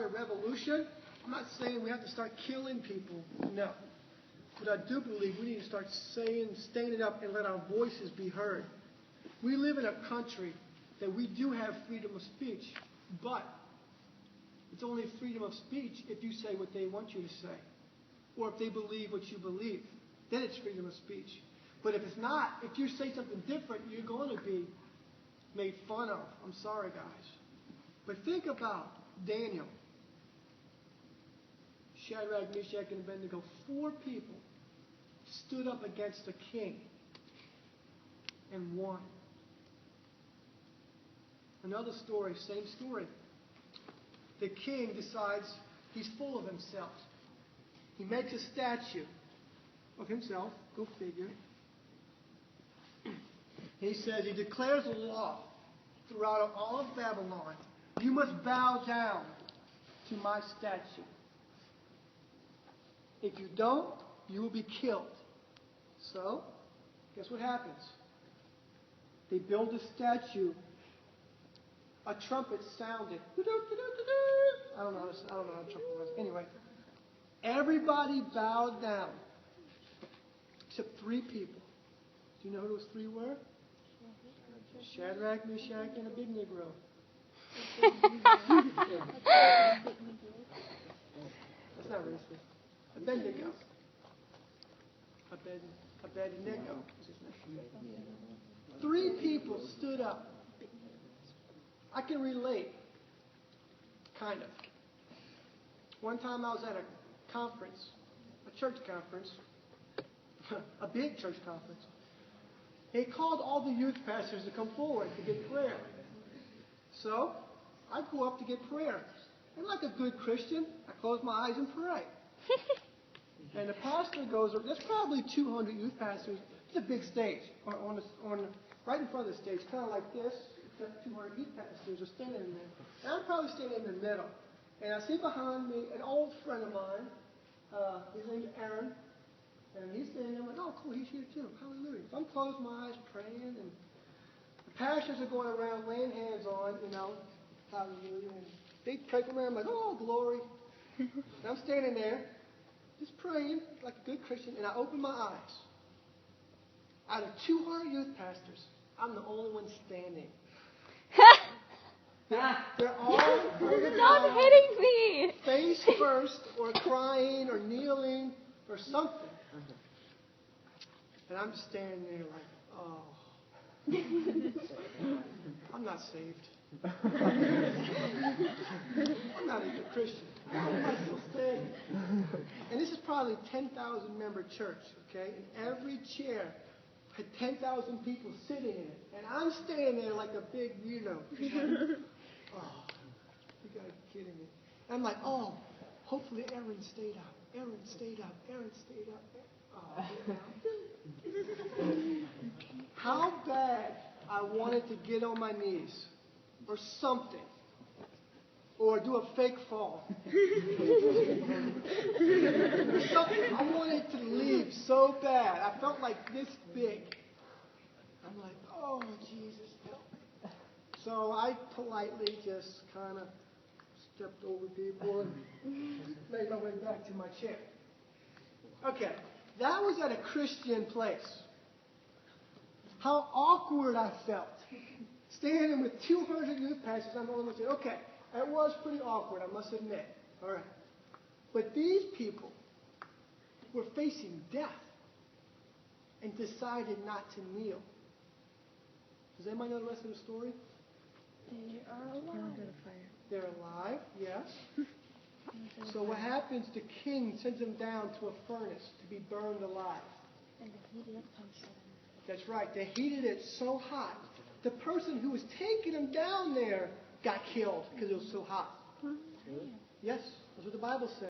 A revolution. I'm not saying we have to start killing people. No. But I do believe we need to start standing up and let our voices be heard. We live in a country that we do have freedom of speech, but it's only freedom of speech if you say what they want you to say, or if they believe what you believe. Then it's freedom of speech. But if it's not, if you say something different, you're going to be made fun of. I'm sorry, guys. But think about Daniel, Shadrack, Mishack, and Abendego. 4 people stood up against the king and won. Another story, same story. The king decides he's full of himself. He makes a statue of himself. Go figure. He says, he declares a law throughout all of Babylon. You must bow down to my statue. If you don't, you will be killed. So, guess what happens? They build a statue. A trumpet sounded. I don't know how a trumpet was. Anyway, everybody bowed down except 3 people. Do you know who those 3 were? Shadrack, Mishack, and Abendego. That's not racist. Abendego. Abendego is his name. 3 people stood up. I can relate, kind of. One time I was at a conference, a church conference, a big church conference. They called all the youth pastors to come forward to get prayer. So I go up to get prayer. And like a good Christian, I close my eyes and pray. And the pastor goes, there's probably 200 youth pastors. It's a big stage, right in front of the stage, kind of like this. 200 youth pastors are standing in there. And I'm probably standing in the middle. And I see behind me an old friend of mine. His name's Aaron. And he's standing there. I'm like, oh, cool, he's here too. Hallelujah. So I'm closing my eyes, praying. And the pastors are going around laying hands on, hallelujah. And they pray for me. I'm like, oh, glory. And I'm standing there, just praying like a good Christian. And I open my eyes. Out of 200 youth pastors, I'm the only one standing. They're all Stop hitting me! Face first, or crying, or kneeling, or something. And I'm just standing there like, oh, I'm not saved. I'm not even a Christian. Why am I still standing? And this is probably a 10,000 member church, okay? And every chair had 10,000 people sitting in it. And I'm standing there like a big weirdo. Oh, you gotta be kidding me. And I'm like, oh, hopefully Aaron stayed up. Aaron stayed up. Aaron stayed up. Oh, how bad I wanted to get on my knees or something. Or do a fake fall. Or something. I wanted to leave so bad. I felt like this big. I'm like, oh, Jesus, help me. So I politely just kind of stepped over people and made my way back to my chair. Okay, that was at a Christian place. How awkward I felt. Standing with 200 youth pastors, I'm the only one saying, okay, that was pretty awkward, I must admit. All right. But these people were facing death and decided not to kneel. Does anybody know the rest of the story? They are alive. They're alive, yes. So what happens, the king sends them down to a furnace to be burned alive. And they heated it so That's right. They heated it so hot. The person who was taking them down there got killed because it was so hot. Yes, that's what the Bible says.